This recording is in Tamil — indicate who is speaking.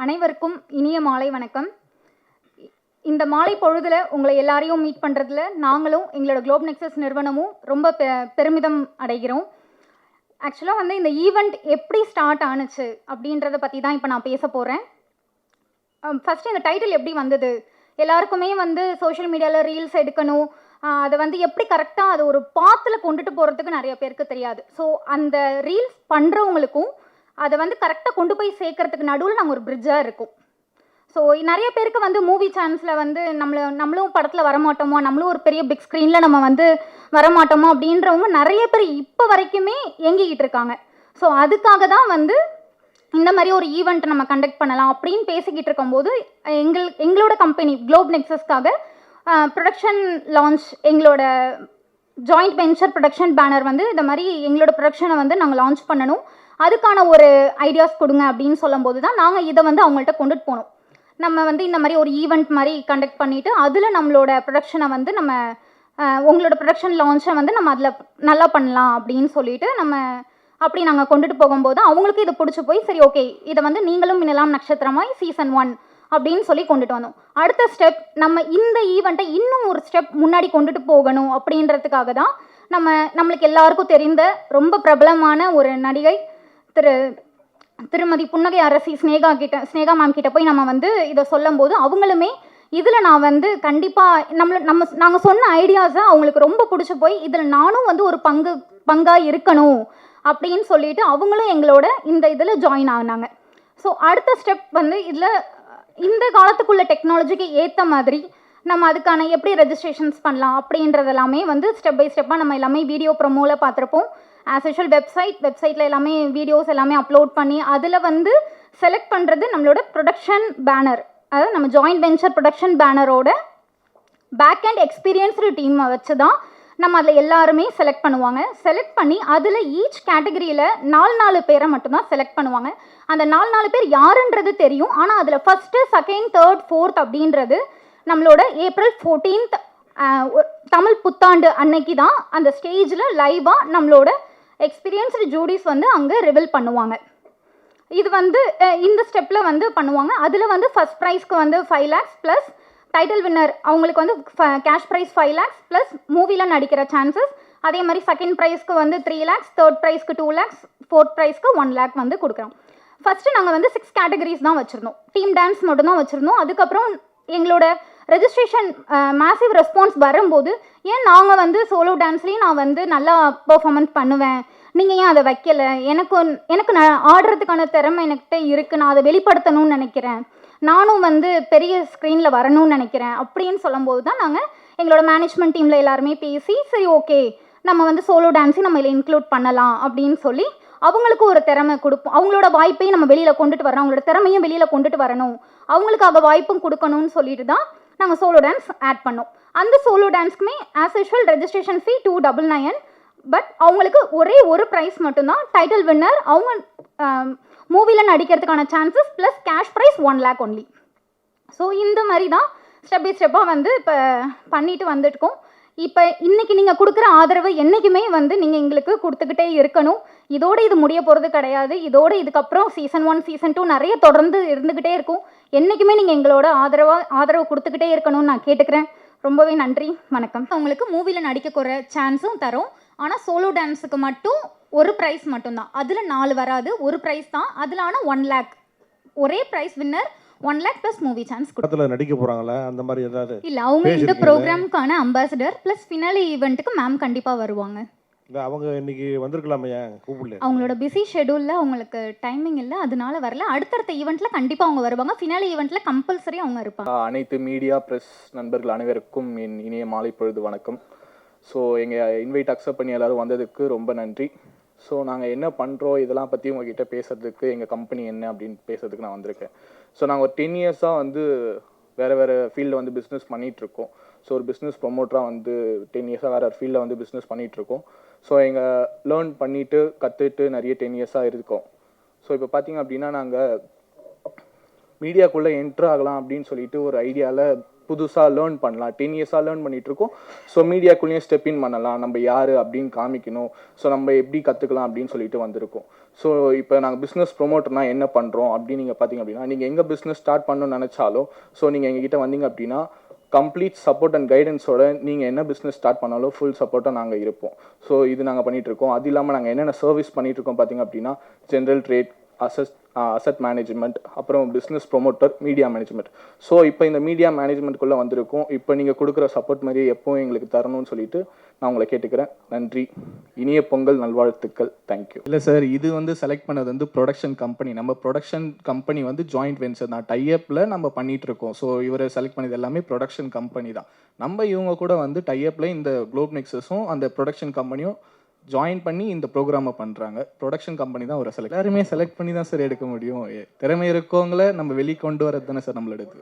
Speaker 1: அனைவருக்கும் இனிய மாலை வணக்கம். இந்த மாலை பொழுதுல உங்களை எல்லாரையும் மீட் பண்ணுறதுல நாங்களும் எங்களோட குளோப் நெக்ஸஸ் நிறுவனமும் ரொம்ப பெருமிதம் அடைகிறோம். ஆக்சுவலாக வந்து இந்த ஈவெண்ட் எப்படி ஸ்டார்ட் ஆணுச்சு அப்படின்றத பற்றி தான் இப்போ நான் பேச போகிறேன். ஃபஸ்ட்டு இந்த டைட்டில் எப்படி வந்தது, எல்லாருக்குமே வந்து சோஷியல் மீடியாவில் ரீல்ஸ் எடுக்கணும், அதை வந்து எப்படி கரெக்டாக அதை ஒரு பாத்தில் கொண்டுட்டு போகிறதுக்கு நிறைய பேருக்கு தெரியாது. ஸோ அந்த ரீல்ஸ் பண்ணுறவங்களுக்கும் அதை வந்து கரெக்டாக கொண்டு போய் சேர்க்கறதுக்கு நடுவில் நாங்கள் ஒரு பிரிட்ஜாக இருக்கும். ஸோ நிறைய பேருக்கு வந்து மூவி சான்ஸில் வந்து நம்மளும் படத்தில் வரமாட்டோமோ, நம்மளும் ஒரு பெரிய பிக் ஸ்க்ரீனில் நம்ம வந்து வரமாட்டோமோ அப்படின்றவங்க நிறைய பேர் இப்போ வரைக்குமே இயங்கிக்கிட்டு இருக்காங்க. ஸோ அதுக்காக தான் வந்து இந்த மாதிரி ஒரு ஈவெண்ட் நம்ம கண்டக்ட் பண்ணலாம் அப்படின்னு பேசிக்கிட்டு இருக்கும்போது எங்களோட கம்பெனி குளோப் நெக்ஸஸ்க்காக ப்ரொடக்ஷன் லான்ச், எங்களோட ஜாயிண்ட் வெஞ்சர் ப்ரொடக்ஷன் பேனர் வந்து இந்த மாதிரி எங்களோட ப்ரொடக்ஷனை வந்து நாங்கள் லான்ச் பண்ணணும், அதுக்கான ஒரு ஐடியாஸ் கொடுங்க அப்படின்னு சொல்லும்போது தான் நாங்கள் இதை வந்து அவங்கள்ட்ட கொண்டுட்டு போனோம். நம்ம வந்து இந்த மாதிரி ஒரு ஈவெண்ட் மாதிரி கண்டக்ட் பண்ணிவிட்டு அதில் நம்மளோட ப்ரொடக்ஷனை வந்து நம்ம உங்களோட ப்ரொடக்ஷன் லான்ச்சை வந்து நம்ம அதில் நல்லா பண்ணலாம் அப்படின்னு சொல்லிட்டு நம்ம அப்படி நாங்கள் கொண்டுட்டு போகும்போது அவங்களுக்கு இதை பிடிச்சி போய் சரி ஓகே இதை வந்து நீங்களும் மின்னலாம் நட்சத்திரமாய் சீசன் 1 அப்படின்னு சொல்லி கொண்டுட்டு வந்தோம். அடுத்த ஸ்டெப் நம்ம இந்த ஈவெண்ட்டை இன்னும் ஒரு ஸ்டெப் முன்னாடி கொண்டுட்டு போகணும் அப்படின்றதுக்காக தான் நம்மளுக்கு எல்லாருக்கும் தெரிந்த ரொம்ப பிரபலமான ஒரு நடிகை திருமதி புன்னகை அரசி ஸ்னேகா மேம் கிட்ட போய் நம்ம வந்து இதை சொல்லும் போது அவங்களுமே இதில் நான் வந்து கண்டிப்பாக நாங்கள் சொன்ன ஐடியாஸை அவங்களுக்கு ரொம்ப பிடிச்சி போய் இதில் நானும் வந்து ஒரு பங்காக இருக்கணும் அப்படின்னு சொல்லிட்டு அவங்களும் எங்களோட இந்த இதில் ஜாயின் ஆகினாங்க. ஸோ அடுத்த ஸ்டெப் வந்து இதில் இந்த காலத்துக்குள்ள டெக்னாலஜிக்கு ஏற்ற மாதிரி நம்ம அதுக்கான எப்படி ரெஜிஸ்ட்ரேஷன்ஸ் பண்ணலாம் அப்படின்றதெல்லாமே வந்து ஸ்டெப் பை ஸ்டெப்பாக நம்ம எல்லாமே வீடியோ ப்ரொமோவில் பார்த்துருப்போம். ஆஸ் யூஷுவல் வெப்சைட்டில் எல்லாமே வீடியோஸ் எல்லாமே அப்லோட் பண்ணி அதில் வந்து செலக்ட் பண்ணுறது நம்மளோட ப்ரொடக்ஷன் பேனர், அதாவது நம்ம ஜாயிண்ட் வெஞ்சர் ப்ரொடக்ஷன் பேனரோட பேக் அண்ட் எக்ஸ்பீரியன்ஸ்டு டீமை வச்சு தான் நம்ம அதில் எல்லாருமே செலக்ட் பண்ணுவாங்க. செலக்ட் பண்ணி அதில் ஈச் கேட்டகரியில் 4 பேரை மட்டும்தான் செலக்ட் பண்ணுவாங்க. அந்த 4 பேர் யாருன்றது தெரியும், ஆனால் அதில் ஃபஸ்ட்டு, செகண்ட், தேர்ட், ஃபோர்த் அப்படின்றது நம்மளோட ஏப்ரல் 14th தமிழ் புத்தாண்டு அன்னைக்கு தான் அந்த ஸ்டேஜில் லைவாக நம்மளோட எக்ஸ்பீரியன்ஸ்டு ஜூடிஸ் வந்து அங்கே ரிவீல் பண்ணுவாங்க. இது வந்து இந்த ஸ்டெப்பில் வந்து பண்ணுவாங்க. அதில் வந்து ஃபஸ்ட் ப்ரைஸ்க்கு வந்து 5 lakhs ப்ளஸ் டைட்டில் வின்னர் அவங்களுக்கு வந்து கேஷ் ப்ரைஸ் 5 lakhs ப்ளஸ் மூவியில் நடிக்கிற சான்சஸ். அதே மாதிரி செகண்ட் ப்ரைஸ்க்கு வந்து 3 lakhs, தேர்ட் ப்ரைஸ்க்கு 2 lakhs, ஃபோர்த் ப்ரைஸ்க்கு 1 lakh வந்து கொடுக்குறோம். ஃபஸ்ட்டு நாங்கள் வந்து 6 கேட்டகரிஸ் தான் வச்சுருந்தோம், டீம் டான்ஸ் மட்டும் தான் வச்சுருந்தோம். அதுக்கப்புறம் எங்களோட ரெஜிஸ்ட்ரேஷன் மேசிவ் ரெஸ்பான்ஸ் வரும்போது ஏன் நாங்கள் வந்து சோலோ டான்ஸ்லேயும் நான் வந்து நல்லா பர்ஃபார்மன்ஸ் பண்ணுவேன், நீங்கள் ஏன் அதை வைக்கலை, எனக்கு நான் ஆடுறதுக்கான திறமை என்கிட்ட இருக்குது, நான் அதை வெளிப்படுத்தணும்னு நினைக்கிறேன், நானும் வந்து பெரிய ஸ்க்ரீனில் வரணும்னு நினைக்கிறேன் அப்படின்னு சொல்லும்போது தான் நாங்கள் எங்களோட மேனேஜ்மெண்ட் டீமில் எல்லாருமே பேசி சரி ஓகே நம்ம வந்து சோலோ டான்ஸையும் நம்ம இதில் இன்க்ளூட் பண்ணலாம் அப்படின்னு சொல்லி அவங்களுக்கு ஒரு திறமை கொடுப்போம். அவங்களோட வாய்ப்பையும் நம்ம வெளியில் கொண்டுட்டு வரணும், அவங்களோட திறமையும் வெளியில் கொண்டுட்டு வரணும், அவங்களுக்காக வாய்ப்பும் கொடுக்கணும்னு சொல்லிட்டு தான் நாங்கள் சோலோ டான்ஸ் ஆட் பண்ணோம். அந்த சோலோ டான்ஸ்க்குமே as usual registration fee 299. But அவங்களுக்கு ஒரே ஒரு ப்ரைஸ் மட்டும்தான், டைட்டில் வின்னர், அவங்க மூவியில் நடிக்கிறதுக்கான chances plus cash prize 1 lakh only. So இந்த மாதிரி தான் ஸ்டெப் பை ஸ்டெப்பாக வந்து இப்போ பண்ணிட்டு வந்துட்டுருக்கோம். இப்போ இன்றைக்கி நீங்கள் கொடுக்குற ஆதரவு என்றைக்குமே வந்து நீங்கள் எங்களுக்கு கொடுத்துக்கிட்டே இருக்கணும். இதோடு இது முடிய போகிறது கிடையாது. இதுக்கப்புறம் சீசன் 1 சீசன் 2 நிறைய தொடர்ந்து இருந்துக்கிட்டே இருக்கும். என்றைக்குமே நீங்கள் எங்களோட ஆதரவு கொடுத்துக்கிட்டே இருக்கணும்னு நான் கேட்டுக்கிறேன். ரொம்பவே நன்றி, வணக்கம். உங்களுக்கு மூவியில் நடிக்கக்கூட சான்ஸும் தரும், ஆனால் சோலோ டான்ஸுக்கு மட்டும் ஒரு ப்ரைஸ் மட்டும்தான், அதில் 4 வராது, ஒரு ப்ரைஸ் தான். அதில் ஆனால் 1 lakh ஒரே prize winner 1 lakh plus movie chance கொடுத்து
Speaker 2: நடிக்க போகிறாங்களா அந்த மாதிரி ஏதாவது?
Speaker 1: இல்லை, அவங்க இந்த ப்ரோக்ராமுக்கான அம்பாசிடர் ப்ளஸ் ஃபினாலே ஈவெண்ட்டுக்கு மேம் கண்டிப்பாக வருவாங்க.
Speaker 2: அவங்க இன்னைக்கு வந்திருக்கலாமே, கூப்பிடல,
Speaker 1: அவங்களோட பிஸி ஷெடியூலில் அவங்களுக்கு டைமிங் இல்லை, அதனால வரல. அடுத்தடுத்த ஈவெண்ட்டில் கண்டிப்பாக அவங்க வருவாங்க. ஃபினாலே ஈவெண்ட்டில் கம்பல்சரி அவங்க இருப்பாங்க.
Speaker 3: அனைத்து மீடியா ப்ரெஸ் நண்பர்கள் அனைவருக்கும் என் இனிய மாலை பொழுது வணக்கம். ஸோ எங்கள் இன்வைட் அக்செப்ட் பண்ணி எல்லோரும் வந்ததுக்கு ரொம்ப நன்றி. ஸோ நாங்கள் என்ன பண்ணுறோம் இதெல்லாம் பற்றி உங்ககிட்ட பேசுறதுக்கு, எங்கள் கம்பெனி என்ன அப்படின்னு பேசுறதுக்கு நான் வந்திருக்கேன். ஸோ நாங்கள் ஒரு 10 years-ஆக வந்து வேறு ஃபீல்டில் வந்து பிஸ்னஸ் பண்ணிகிட்ருக்கோம். ஸோ ஒரு பிஸ்னஸ் ப்ரொமோட்டராக வந்து 10 years-ஆக வேறு ஃபீல்டில் வந்து பிஸ்னஸ் பண்ணிகிட்ருக்கோம். ஸோ எங்கள் லேர்ன் பண்ணிவிட்டு கற்றுட்டு நிறைய 10 years-ஆக இருக்கோம். ஸோ இப்போ பார்த்திங்க அப்படின்னா நாங்கள் மீடியாக்குள்ளே என்ட்ரு ஆகலாம் அப்படின்னு சொல்லிட்டு ஒரு ஐடியாவில் புதுசாக லேர்ன் பண்ணலாம், 10 years-ஆக லேர்ன் பண்ணிகிட்ருக்கோம். ஸோ மீடியாக்குள்ளேயும் ஸ்டெப் இன் பண்ணலாம், நம்ம யார் அப்படின்னு காமிக்கணும், ஸோ நம்ம எப்படி கற்றுக்கலாம் அப்படின்னு சொல்லிட்டு வந்திருக்கோம். ஸோ இப்போ நாங்கள் பிஸ்னஸ் ப்ரொமோட்டர்னா என்ன பண்ணுறோம் அப்படின்னு நீங்கள் பார்த்தீங்க அப்படின்னா, நீங்கள் எங்கே பிஸ்னஸ் ஸ்டார்ட் பண்ணணும்னு நினச்சாலும் ஸோ நீங்கள் எங்ககிட்ட வந்தீங்க அப்படின்னா கம்ப்ளீட் சப்போர்ட் அண்ட் கைடன்ஸோட நீங்கள் என்ன பிஸ்னஸ் ஸ்டார்ட் பண்ணாலும் ஃபுல் சப்போர்ட்டாக நாங்கள் இருப்போம். ஸோ இது நாங்கள் பண்ணிகிட்ருக்கோம். அது இல்லாமல் நாங்கள் என்னென்ன சர்வீஸ் பண்ணிகிட்ருக்கோம் பார்த்தீங்க அப்படின்னா, ஜென்ரல் ட்ரேட், அசட் மேனேஜ்மெண்ட், அப்புறம் business promoter, media management. So இப்போ இந்த மீடியா மேனேஜ்மெண்ட்குள்ளே வந்திருக்கோம். இப்போ நீங்கள் கொடுக்குற சப்போர்ட் மாதிரியே எப்போவும் எங்களுக்கு தரணும்னு சொல்லிட்டு நான் உங்களை கேட்டுக்கிறேன். நன்றி. இனிய பொங்கல் நல்வாழ்த்துக்கள். தேங்க்யூ.
Speaker 4: இல்லை சார், இது வந்து செலக்ட் பண்ணது வந்து ப்ரொடக்ஷன் கம்பெனி. நம்ம ப்ரொடக்ஷன் கம்பெனி வந்து ஜாயிண்ட் வென்ச்சர் தான், டைஅப்பில் நம்ம பண்ணிகிட்ருக்கோம். ஸோ இவரை செலக்ட் பண்ணது எல்லாமே ப்ரொடக்ஷன் கம்பெனி தான். நம்ம இவங்க கூட வந்து டைஅப்பில் இந்த குளோப் நெக்ஸஸும் அந்த ப்ரொடக்ஷன் கம்பெனியும் ஜாயின் பண்ணி இந்த ப்ரோக்ராமை பண்ணுறாங்க. ப்ரொடக்ஷன் கம்பெனி தான் ஒரு செலக்ட். எல்லாருமே செலக்ட் பண்ணி தான் சார் எடுக்க முடியும். திறமை இருக்கவங்கள நம்ம வெளியே கொண்டு வரது தானே சார் நம்மளோட இது.